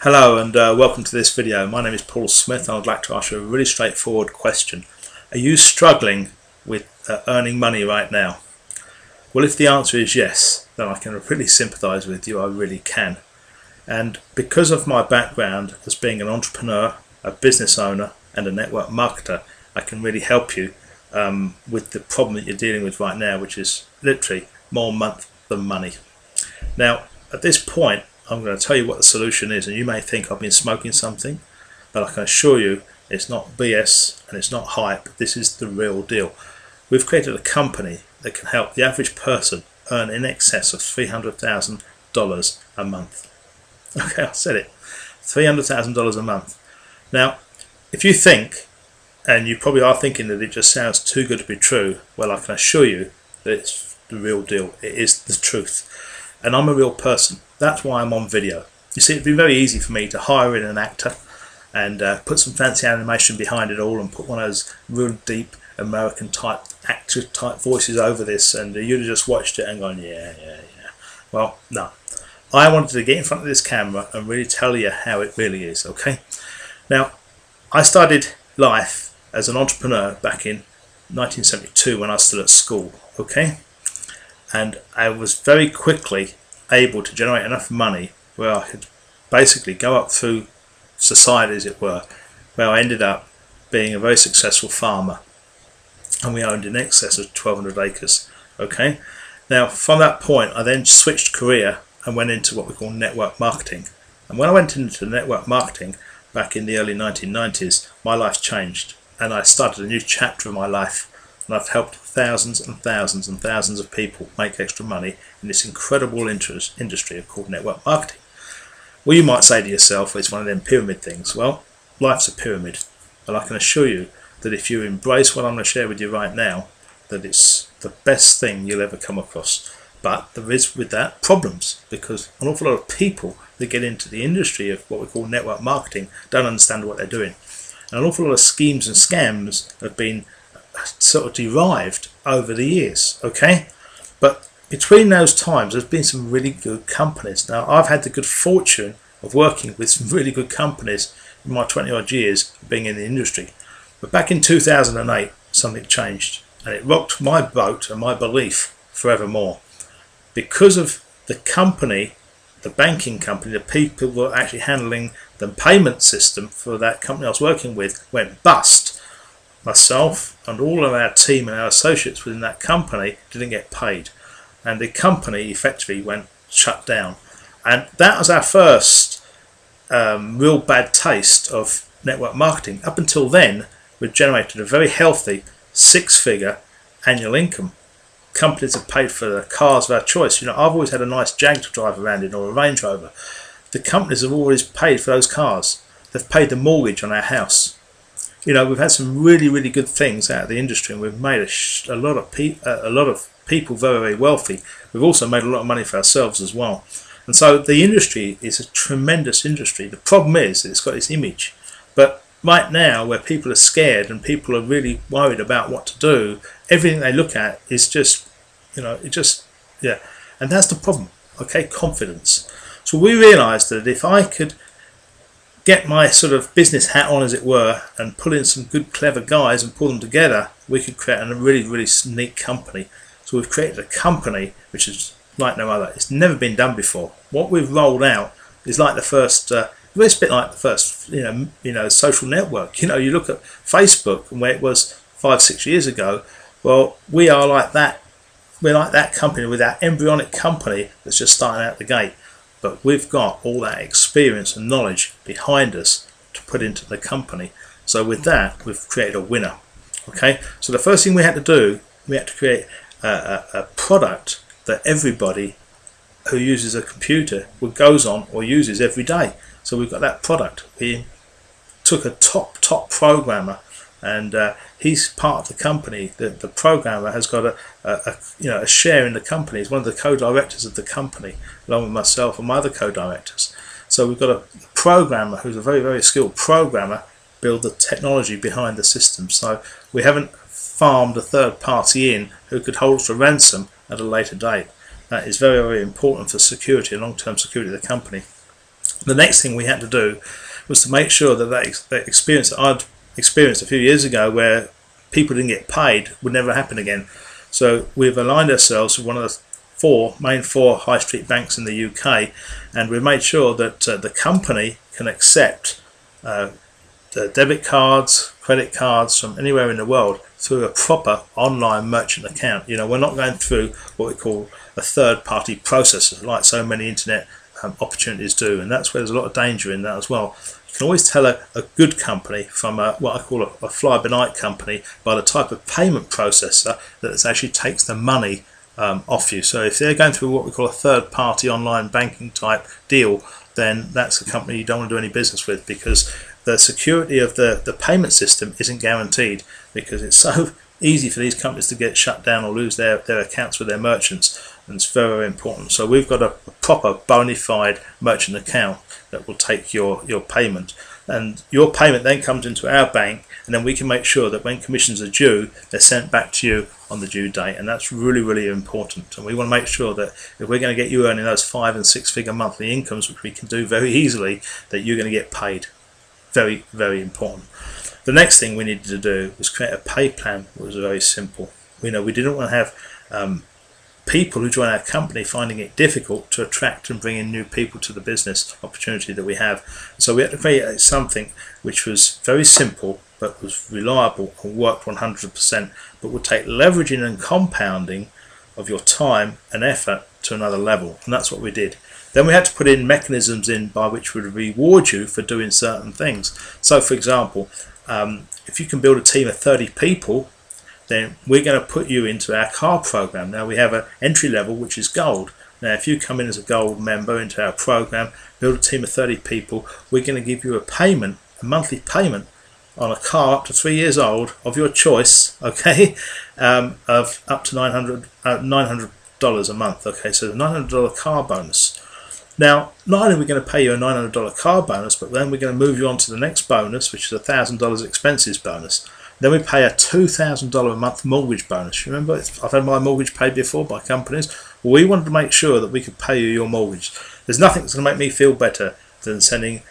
Hello and welcome to this video. My name is Paul Smith and I'd like to ask you a really straightforward question. Are you struggling with earning money right now? Well, if the answer is yes, then I can really sympathise with you, I really can. And because of my background as being an entrepreneur, a business owner and a network marketer, I can really help you with the problem that you're dealing with right now, which is literally more month than money. Now, at this point, I'm going to tell you what the solution is, and you may think I've been smoking something, but I can assure you it's not BS and it's not hype. This is the real deal. We've created a company that can help the average person earn in excess of $300,000 a month. Okay, I said it, $300,000 a month. Now, if you think, and you probably are thinking that it just sounds too good to be true, well, I can assure you that it's the real deal. It is the truth. And I'm a real person. That's why I'm on video. You see, it'd be very easy for me to hire in an actor and put some fancy animation behind it all and put one of those real deep American type actor type voices over this, and you'd have just watched it and gone, yeah. Well, no. I wanted to get in front of this camera and really tell you how it really is, okay? Now, I started life as an entrepreneur back in 1972 when I was still at school, okay? And I was very quickly able to generate enough money where I could basically go up through society, as it were, where I ended up being a very successful farmer, and we owned in excess of 1,200 acres. Okay, now from that point I then switched career and went into what we call network marketing. And when I went into network marketing back in the early 1990s, my life changed and I started a new chapter of my life. And I've helped thousands and thousands and thousands of people make extra money in this incredible industry called network marketing. Well, you might say to yourself, it's one of them pyramid things. Well, life's a pyramid. And I can assure you that if you embrace what I'm going to share with you right now, that it's the best thing you'll ever come across. But there is with that problems, because an awful lot of people that get into the industry of what we call network marketing don't understand what they're doing. And an awful lot of schemes and scams have been sort of derived over the years, okay? But between those times there's been some really good companies. Now, I've had the good fortune of working with some really good companies in my 20 odd years of being in the industry. But back in 2008 something changed, and it rocked my boat and my belief forevermore, because of the company, the banking company, the people who were actually handling the payment system for that company I was working with went bust. Myself and all of our team and our associates within that company didn't get paid, and the company effectively went shut down. And that was our first real bad taste of network marketing. Up until then, we'd generated a very healthy six-figure annual income. Companies have paid for the cars of our choice. You know, I've always had a nice Jag to drive around in, or a Range Rover. The companies have always paid for those cars. They've paid the mortgage on our house. You know, we've had some really, really good things out of the industry, and we've made a lot of people very, very wealthy. We've also made a lot of money for ourselves as well. And so the industry is a tremendous industry. The problem is it's got its image. But right now, where people are scared and people are really worried about what to do, everything they look at is just, you know, yeah. And that's the problem, okay? Confidence. So we realised that if I could get my sort of business hat on, as it were, and pull in some good clever guys and pull them together, we could create a really, really neat company. So we've created a company which is like no other. It's never been done before. What we've rolled out is like the first, it's a bit like the first, you know, social network. You know, you look at Facebook and where it was 5-6 years ago. Well, we are like that. We're like that company, with our embryonic company that's just starting out the gate. But we've got all that experience and knowledge behind us to put into the company. So with that, we've created a winner. Okay, so the first thing we had to do, we had to create a product that everybody who uses a computer goes on or uses every day. So we've got that product. We took a top programmer, and he's part of the company. The programmer has got a share in the company. He's one of the co-directors of the company, along with myself and my other co-directors. So we've got a programmer who's a very, very skilled programmer build the technology behind the system. So we haven't farmed a third party in who could hold us a ransom at a later date. That is very, very important for security and long-term security of the company. The next thing we had to do was to make sure that that experience that I'd experienced a few years ago, where people didn't get paid, would never happen again. So we've aligned ourselves with one of the main four high street banks in the UK, and we've made sure that the company can accept debit cards, credit cards from anywhere in the world through a proper online merchant account. You know, we're not going through what we call a third-party processor like so many internet opportunities do, and that's where there's a lot of danger in that as well. You can always tell a good company from what I call a fly-by-night company by the type of payment processor that actually takes the money off you. So if they're going through what we call a third-party online banking type deal, then that's a company you don't want to do any business with, because the security of the payment system isn't guaranteed, because it's so easy for these companies to get shut down or lose their accounts with their merchants, and it's very, very important. So we've got a proper bona fide merchant account that will take your payment, and your payment then comes into our bank, and then we can make sure that when commissions are due, they're sent back to you on the due date, and that's really, really important. And we want to make sure that if we're going to get you earning those 5- and 6-figure monthly incomes, which we can do very easily, that you're going to get paid. Very, very important. The next thing we needed to do was create a pay plan that was very simple. We didn't want to have people who join our company finding it difficult to attract and bring in new people to the business opportunity that we have. So we had to create something which was very simple, but was reliable and worked 100%, but would take leveraging and compounding of your time and effort to another level, and that's what we did. Then we had to put in mechanisms in by which we would reward you for doing certain things. So for example, if you can build a team of 30 people, then we're going to put you into our car program. Now we have an entry level which is gold. Now if you come in as a gold member into our program, build a team of 30 people, we're going to give you a monthly payment on a car up to 3 years old of your choice, okay, of up to $900 a month, okay, so the $900 car bonus. Now, not only are we going to pay you a $900 car bonus, but then we're going to move you on to the next bonus, which is a $1,000 expenses bonus. Then we pay a $2,000 a month mortgage bonus. You remember, I've had my mortgage paid before by companies. Well, we wanted to make sure that we could pay you your mortgage. There's nothing that's going to make me feel better than sending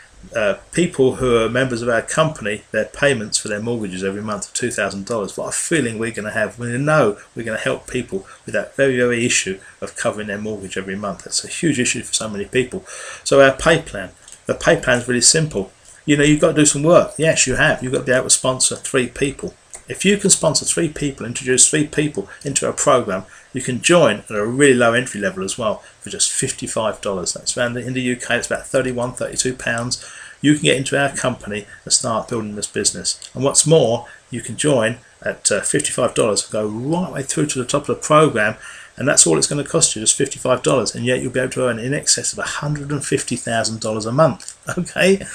people who are members of our company their payments for their mortgages every month of $2,000. What a feeling we're going to have when we know we're going to help people with that very, very issue of covering their mortgage every month. That's a huge issue for so many people. So our pay plan, the pay plan is really simple. You've got to do some work. Yes, you have. You've got to be able to sponsor 3 people. If you can sponsor 3 people, introduce 3 people into a program, you can join at a really low entry level as well for just $55. That's around in the UK, it's about £31, £32. You can get into our company and start building this business. And what's more, you can join at $55, go right way through to the top of the program, and that's all it's going to cost you, just $55, and yet you'll be able to earn in excess of $150,000 a month. Okay,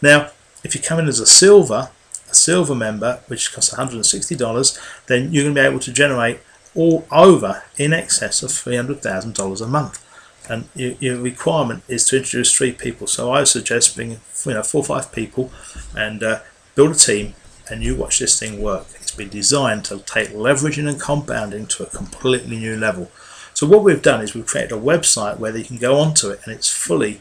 now if you come in as a silver member, which costs $160, then you're going to be able to generate all over in excess of $300,000 a month. And your requirement is to introduce 3 people. So I suggest bringing 4 or 5 people and build a team, and you watch this thing work. It's been designed to take leveraging and compounding to a completely new level. So what we've done is we've created a website where you can go onto it, and it's fully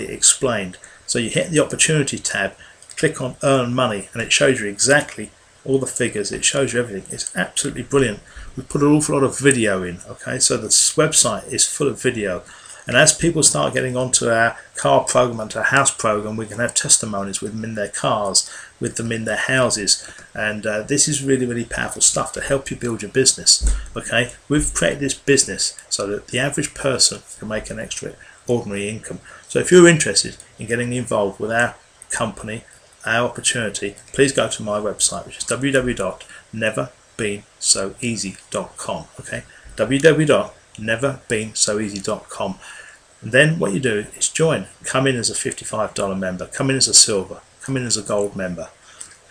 explained. So you hit the opportunity tab, click on earn money, and it shows you exactly all the figures. It shows you everything. It's absolutely brilliant. We put an awful lot of video in, okay, so this website is full of video, and as people start getting onto our car program and our house program, we can have testimonies with them in their cars, with them in their houses, and this is really, really powerful stuff to help you build your business. Okay, we've created this business so that the average person can make an extraordinary income. So if you're interested in getting involved with our company, our opportunity, please go to my website, which is www.neverbeensoeasy.com. okay, www.neverbeensoeasy.com. And then what you do is join. Come in as a $55 member, come in as a silver, come in as a gold member,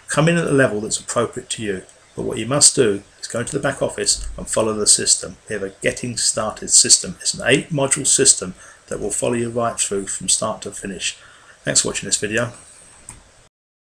come in at a level that's appropriate to you. But what you must do is go into the back office and follow the system. We have a getting started system. It's an 8-module system that will follow you right through from start to finish. Thanks for watching this video.